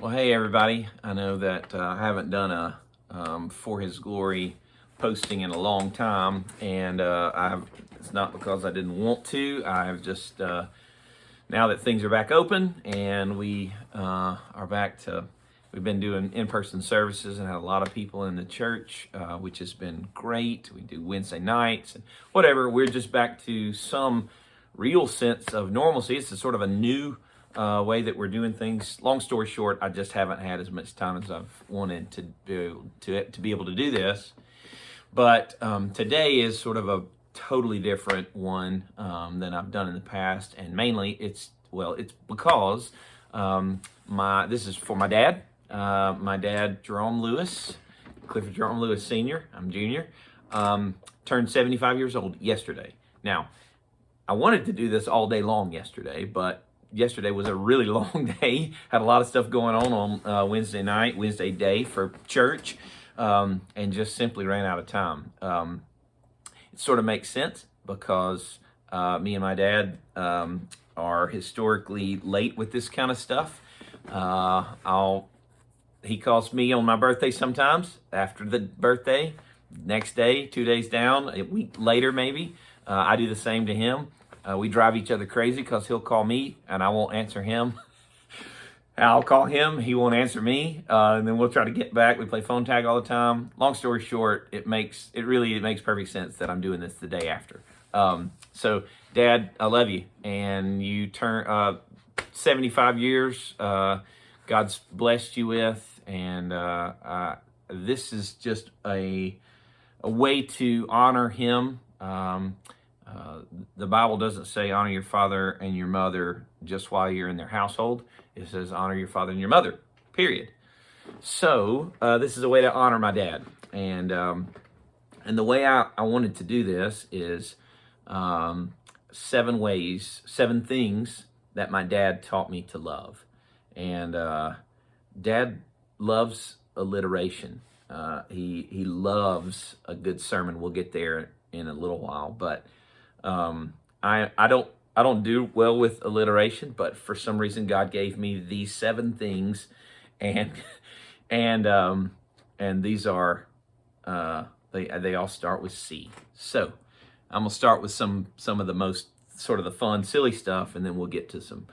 Well, hey everybody. I know that I haven't done a For His Glory posting in a long time, and it's not because I didn't want to. I've just now that things are back open and we are back to, we've been doing in-person services and had a lot of people in the church, which has been great. We do Wednesday nights and whatever. We're just back to some real sense of normalcy. It's a sort of a new way that we're doing things. Long story short, I just haven't had as much time as I've wanted to be able to do this. But today is sort of a totally different one than I've done in the past, and mainly it's because this is for my dad. My dad, Jerome Lewis, Clifford Jerome Lewis Sr., I'm Junior, turned 75 years old yesterday. Now, I wanted to do this all day long yesterday, but yesterday was a really long day. Had a lot of stuff going on Wednesday day for church, and just simply ran out of time. It sort of makes sense because me and my dad are historically late with this kind of stuff. He calls me on my birthday sometimes, after the birthday, next day, 2 days down, a week later maybe. I do the same to him. We drive each other crazy because he'll call me and I won't answer him. I'll call him, he won't answer me, and then we'll try to get back. We play phone tag all the time. Long story short, it makes perfect sense that I'm doing this the day after. So, Dad, I love you, and you turn 75 years. God's blessed you with, and this is just a way to honor him. The Bible doesn't say honor your father and your mother just while you're in their household. It says honor your father and your mother, period. So this is a way to honor my dad. And the way I wanted to do this is 7 things that my dad taught me to love. And Dad loves alliteration. He loves a good sermon. We'll get there in a little while, but I don't do well with alliteration, but for some reason God gave me these 7 things, and these are they all start with C. So I'm gonna start with some of the most sort of the fun, silly stuff, and then we'll get to some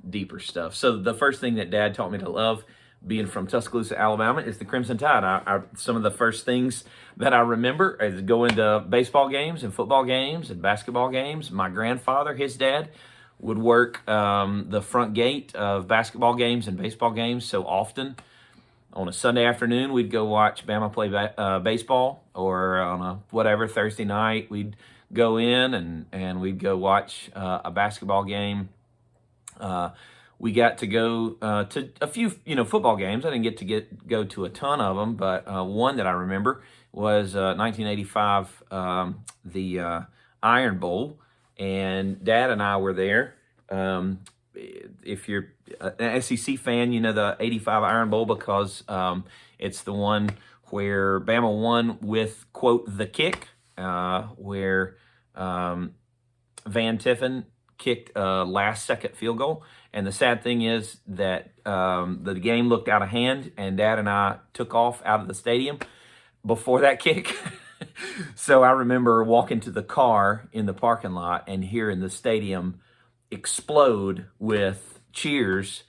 deeper stuff. So the first thing that Dad taught me to love, being from Tuscaloosa, Alabama, is the Crimson Tide. Some of the first things that I remember is going to baseball games and football games and basketball games. My grandfather, his dad, would work the front gate of basketball games and baseball games so often. On a Sunday afternoon, we'd go watch Bama play baseball, or on a Thursday night, we'd go in and we'd go watch a basketball game. We got to go to a few, football games. I didn't get to go to a ton of them, but one that I remember was 1985, the Iron Bowl, and Dad and I were there. If you're an SEC fan, you know the 85 Iron Bowl because it's the one where Bama won with, quote, the kick, where Van Tiffen kicked a last-second field goal. And the sad thing is that the game looked out of hand, and Dad and I took off out of the stadium before that kick. So I remember walking to the car in the parking lot and hearing the stadium explode with cheers,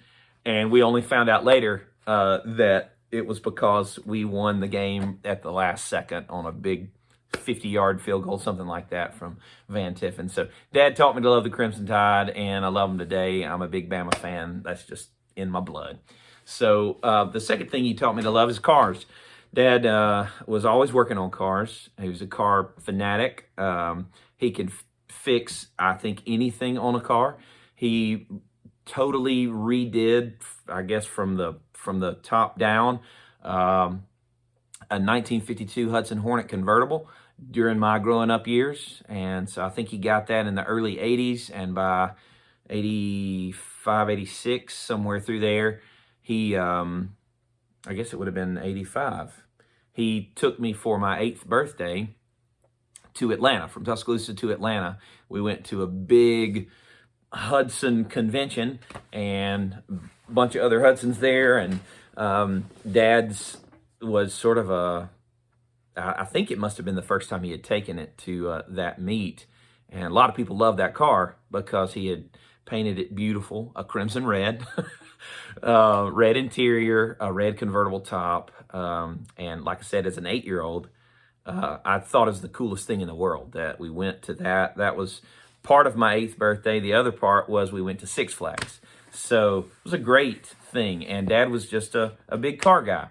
and we only found out later that it was because we won the game at the last second on a big 50-yard field goal, something like that, from Van Tiffen. So Dad taught me to love the Crimson Tide, and I love them today. I'm a big Bama fan. That's just in my blood. So the second thing he taught me to love is cars. Dad was always working on cars. He was a car fanatic. He could fix, I think, anything on a car. He totally redid, I guess, from the top down, a 1952 Hudson Hornet convertible during my growing up years. And so I think he got that in the early 80s, and by 85, 86, somewhere through there, he, I guess it would have been 85, he took me for my 8th birthday to Atlanta, from Tuscaloosa to Atlanta. We went to a big Hudson convention, and a bunch of other Hudsons there. And Dad's was sort of I think it must have been the first time he had taken it to that meet. And a lot of people loved that car because he had painted it beautiful, a crimson red, red interior, a red convertible top. And like I said, as an 8-year-old, I thought it was the coolest thing in the world that we went to that. That was part of my 8th birthday. The other part was we went to Six Flags. So it was a great thing. And Dad was just a big car guy.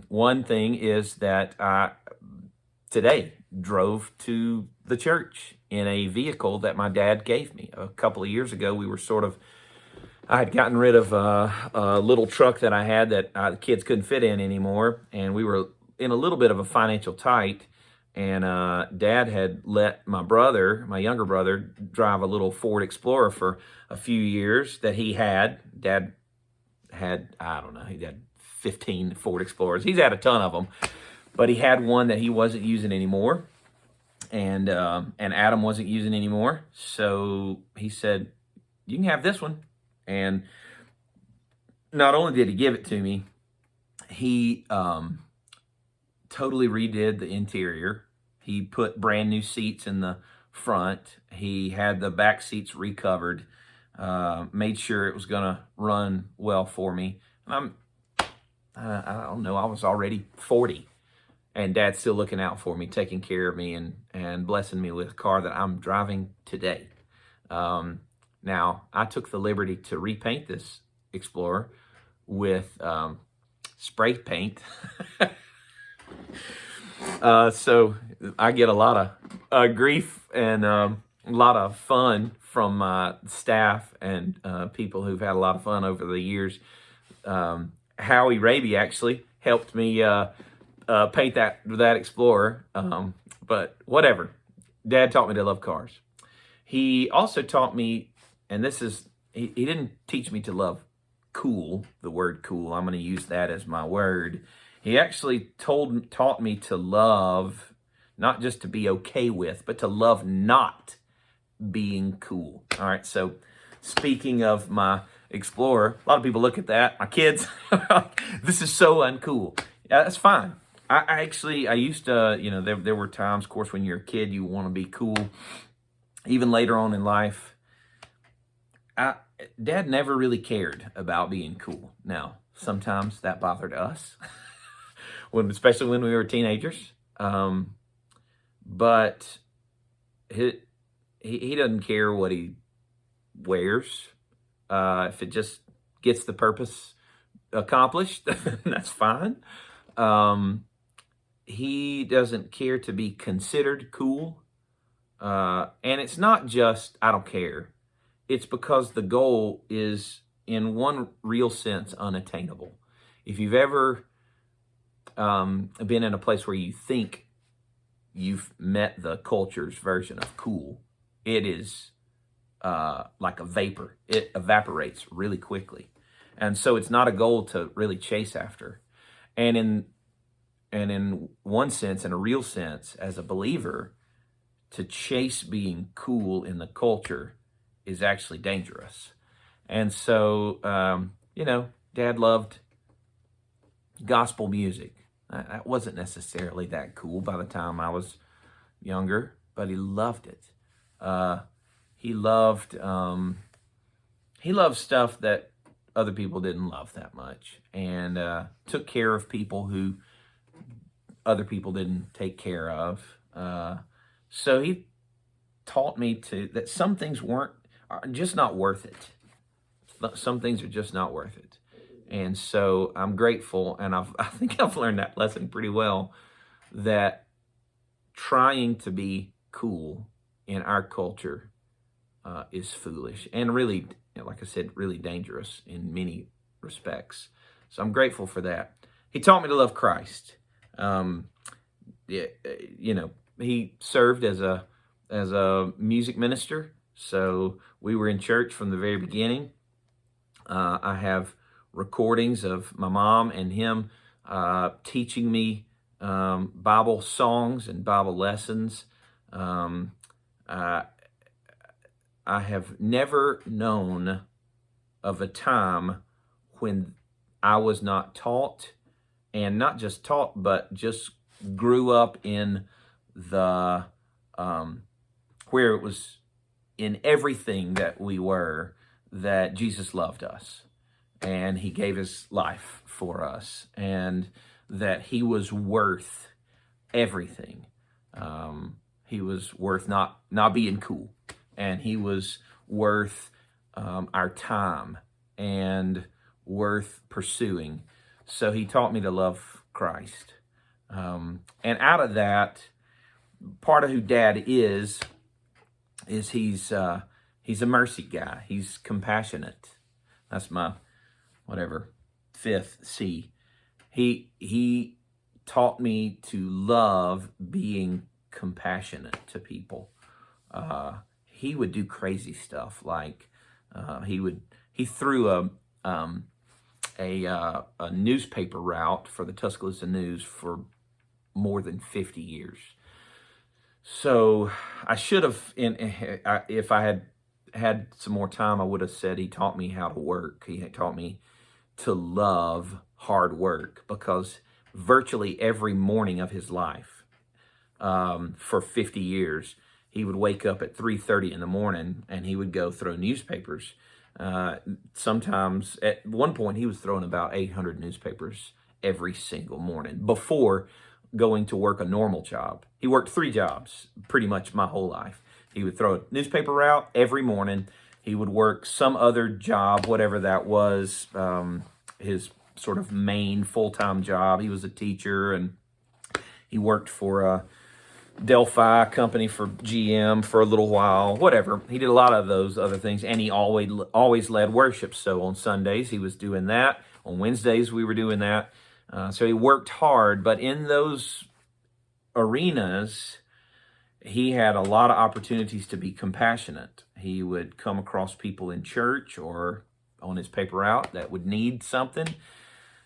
One thing is that I today drove to the church in a vehicle that my dad gave me. A couple of years ago, I had gotten rid of a little truck that I had that the kids couldn't fit in anymore, and we were in a little bit of a financial tight, and Dad had let my younger brother, drive a little Ford Explorer for a few years that he had. Dad had, I don't know, he had 15 Ford Explorers. He's had a ton of them, but he had one that he wasn't using anymore, and Adam wasn't using anymore. So he said, "You can have this one." And not only did he give it to me, he totally redid the interior. He put brand new seats in the front. He had the back seats recovered. Made sure it was going to run well for me. I don't know, I was already 40, and Dad's still looking out for me, taking care of me, and blessing me with a car that I'm driving today. Now, I took the liberty to repaint this Explorer with spray paint. So I get a lot of grief and a lot of fun from my staff and people who've had a lot of fun over the years. Howie Raby actually helped me paint that Explorer, but whatever. Dad taught me to love cars. He also taught me, and he didn't teach me to love cool, the word cool. I'm going to use that as my word. He actually taught me to love, not just to be okay with, but to love not being cool. All right, so speaking of my Explorer, a lot of people look at that, my kids, this is so uncool. Yeah, that's fine. I used to, there were times, of course, when you're a kid, you want to be cool. Even later on in life, Dad never really cared about being cool. Now, sometimes that bothered us, especially when we were teenagers. But he doesn't care what he wears. If it just gets the purpose accomplished, that's fine. He doesn't care to be considered cool. And it's not just, I don't care. It's because the goal is, in one real sense, unattainable. If you've ever been in a place where you think you've met the culture's version of cool, it is like a vapor. It evaporates really quickly. And so it's not a goal to really chase after. And in one sense, in a real sense, as a believer, to chase being cool in the culture is actually dangerous. And so, Dad loved gospel music. That wasn't necessarily that cool by the time I was younger, but he loved it. He loved stuff that other people didn't love that much, and took care of people who other people didn't take care of. So he taught me that some things are just not worth it. Some things are just not worth it. And so I'm grateful, and I think I've learned that lesson pretty well, that trying to be cool in our culture is foolish and really, like I said, really dangerous in many respects. So I'm grateful for that. He taught me to love Christ. He served as a music minister, so we were in church from the very beginning. I have recordings of my mom and him teaching me Bible songs and Bible lessons. I have never known of a time when I was not taught, and not just taught, but just grew up in the where it was in everything that we were, that Jesus loved us and he gave his life for us, and that he was worth everything. He was worth not being cool, and he was worth our time and worth pursuing. So he taught me to love Christ. And out of that, part of who Dad is he's a mercy guy. He's compassionate. That's my fifth C. He taught me to love being compassionate to people. He would do crazy stuff, like he threw a newspaper route for the Tuscaloosa News for more than 50 years. So I should have, if I had had some more time, I would have said he taught me how to work. He taught me to love hard work, because virtually every morning of his life, for 50 years, he would wake up at 3:30 in the morning and he would go throw newspapers. Sometimes at one point he was throwing about 800 newspapers every single morning before going to work a normal job. He worked 3 jobs pretty much my whole life. He would throw a newspaper route every morning. He would work some other job, whatever that was, his sort of main full-time job. He was a teacher, and he worked for a Delphi company for GM for a little while, whatever. He did a lot of those other things, and he always led worship. So on Sundays, he was doing that. On Wednesdays, we were doing that. So he worked hard, but in those arenas, he had a lot of opportunities to be compassionate. He would come across people in church or on his paper route that would need something,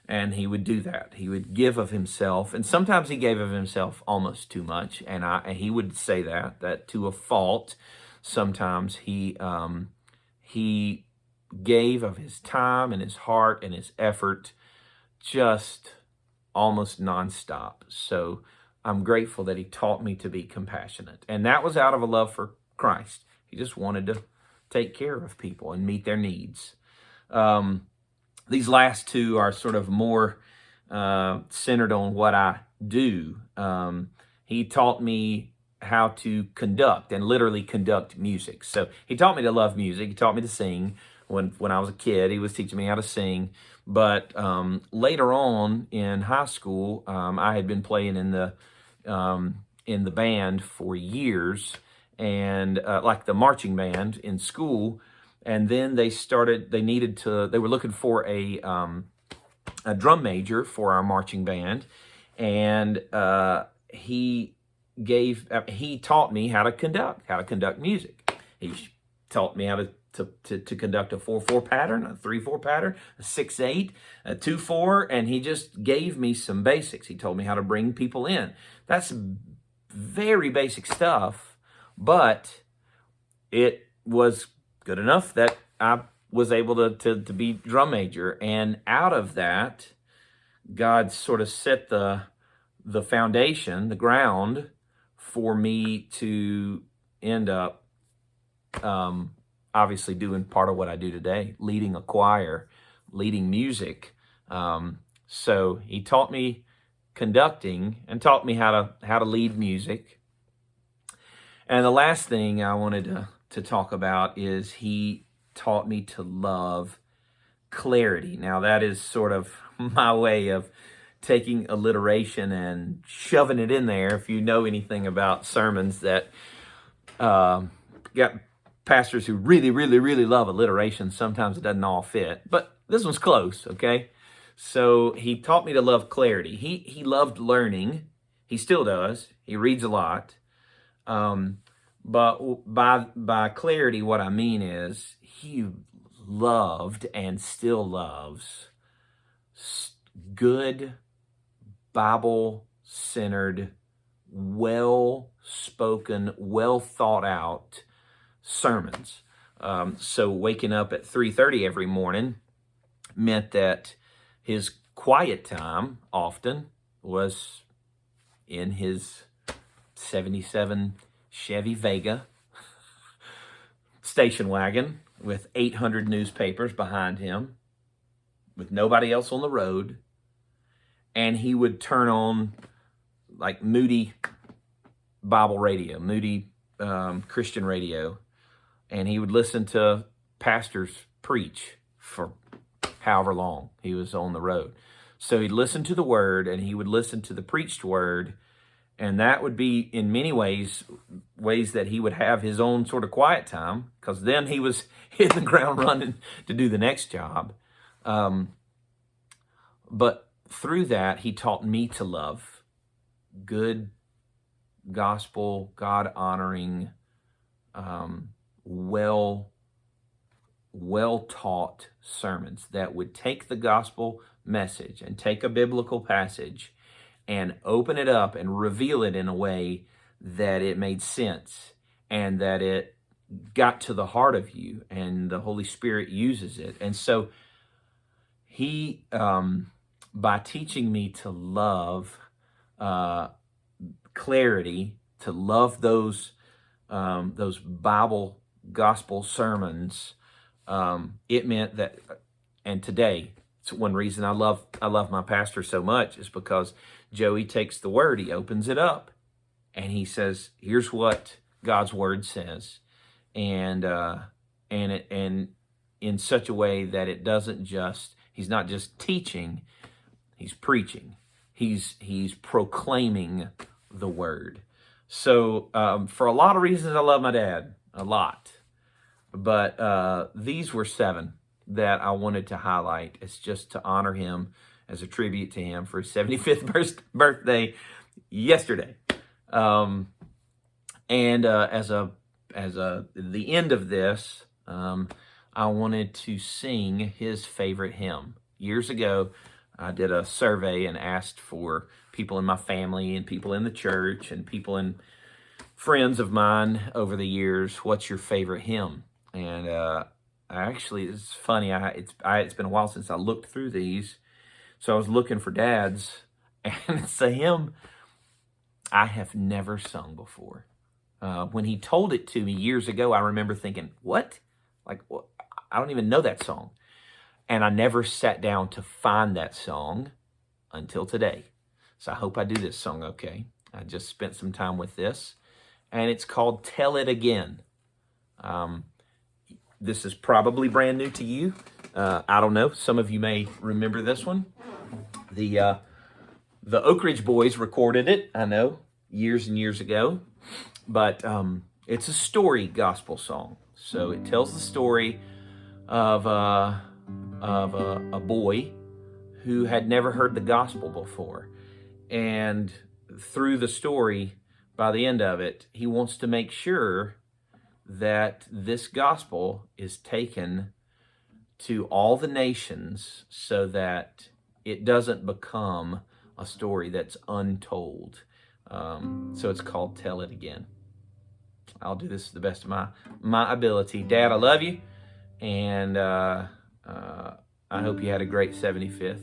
and he would do that. He would give of himself, and sometimes he gave of himself almost too much, and he would say that to a fault. Sometimes he gave of his time and his heart and his effort just almost nonstop. So I'm grateful that he taught me to be compassionate. And that was out of a love for Christ. He just wanted to take care of people and meet their needs. These last two are sort of more centered on what I do. He taught me how to conduct and literally conduct music. So he taught me to love music. He taught me to sing. When I was a kid, he was teaching me how to sing. But later on in high school, I had been playing in the band for years, and like the marching band in school. And then they were looking for a drum major for our marching band, and he taught me how to conduct music. He taught me how to conduct a 4/4 pattern, a 3/4 pattern, a 6/8, a 2/4, and he just gave me some basics. He told me how to bring people in. That's very basic stuff, but it was good enough that I was able to be drum major. And out of that, God sort of set the foundation, the ground for me to end up obviously doing part of what I do today, leading a choir, leading music. So he taught me conducting and taught me how to lead music. And the last thing I wanted to talk about is he taught me to love clarity. Now that is sort of my way of taking alliteration and shoving it in there. If you know anything about sermons, that got pastors who really, really, really love alliteration. Sometimes it doesn't all fit, but this one's close, okay? So he taught me to love clarity. He loved learning. He still does. He reads a lot. But by clarity, what I mean is he loved and still loves good, Bible-centered, well-spoken, well-thought-out sermons. So waking up at 3:30 every morning meant that his quiet time often was in his 77 Chevy Vega station wagon with 800 newspapers behind him, with nobody else on the road. And he would turn on like Moody Bible radio, Moody Christian radio, and he would listen to pastors preach for however long he was on the road. So he'd listen to the word, and he would listen to the preached word, and that would be in many ways that he would have his own sort of quiet time, because then he was hitting the ground running to do the next job. But through that, he taught me to love good, gospel, God-honoring, well-taught sermons that would take the gospel message and take a biblical passage and open it up and reveal it in a way that it made sense and that it got to the heart of you, and the Holy Spirit uses it. And so he, by teaching me to love clarity, to love those Bible gospel sermons, it meant that, and today, it's one reason I love my pastor so much, is because Joey takes the word, he opens it up, and he says, "Here's what God's word says," and in such a way that it doesn't just, he's not just teaching, he's preaching, he's proclaiming the word. So for a lot of reasons, I love my dad a lot, but these were 7 that I wanted to highlight as just to honor him, as a tribute to him for his 75th birthday yesterday. And as the end of this, I wanted to sing his favorite hymn. Years ago, I did a survey and asked for people in my family and people in the church and people in friends of mine over the years, what's your favorite hymn? And actually, it's funny, it's been a while since I looked through these, so I was looking for Dad's, and it's a hymn I have never sung before. When he told it to me years ago, I remember thinking, what? Like, what? I don't even know that song. And I never sat down to find that song until today. So I hope I do this song okay. I just spent some time with this, and it's called Tell It Again. This is probably brand new to you. I don't know. Some of you may remember this one. The Oak Ridge Boys recorded it, I know, years and years ago. But it's a story gospel song. So it tells the story of a boy who had never heard the gospel before. And through the story, by the end of it, he wants to make sure that this gospel is taken to all the nations so that it doesn't become a story that's untold. So it's called Tell It Again. I'll do this to the best of my ability. Dad, I love you, and I hope you had a great 75th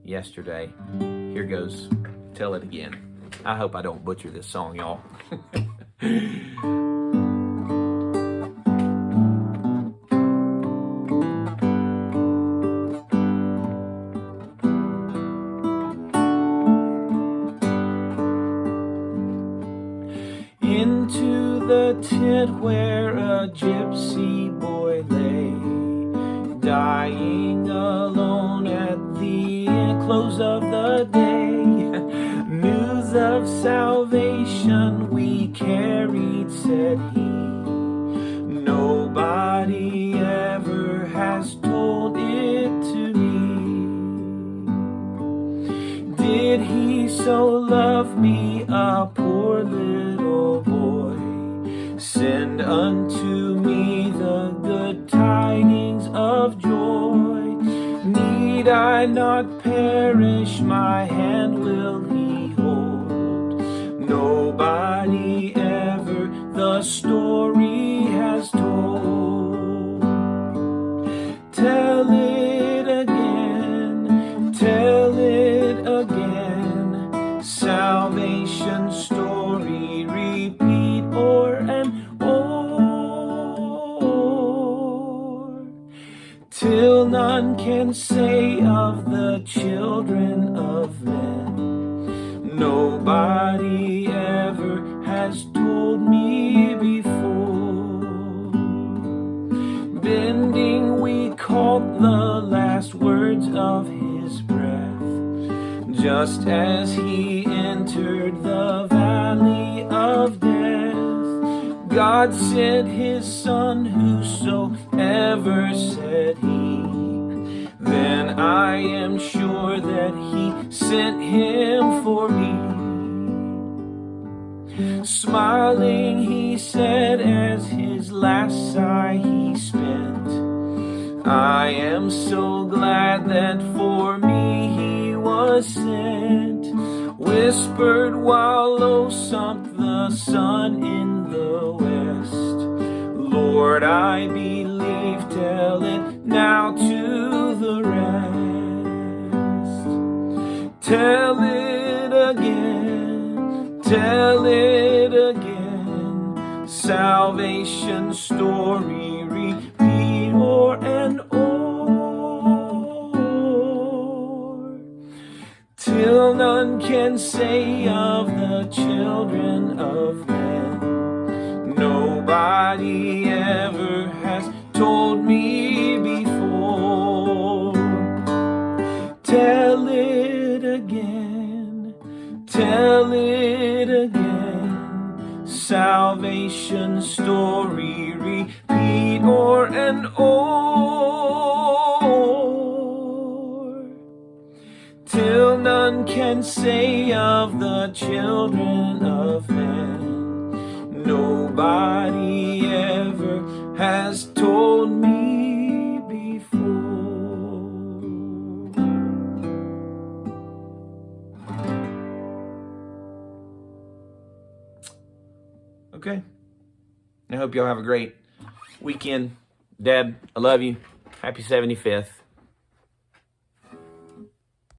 yesterday. Here goes Tell It Again. I hope I don't butcher this song, y'all. Into the tent where a gypsy boy lay, dying alone at the close of the day. News of salvation we carried, said he. Nobody ever has told it to me. Did he so love me, a poor little boy? Send unto me the good tidings of joy. Need I not perish, my hand will he hold. Nobody ever the story has told. till none can say of the children of men. Nobody ever has told me before. Bending, we caught the last words of his breath, just as he entered the valley of death. God sent his Son, whosoever said he. Then I am sure that he sent him for me. Smiling, he said as his last sigh he spent, I am so glad that for me he was sent. Whispered while low sunk the sun in the west, Lord, I believe, tell it now to the rest. Tell it again, tell it again, salvation story, repeat o'er and o'er, till none can say of the children of men. Nobody ever has told me before. Tell it again, tell it again, salvation story, repeat o'er and o'er, till none can say of the children of men. Nobody ever has told me before. Okay. I hope y'all have a great weekend. Dad, I love you. Happy 75th.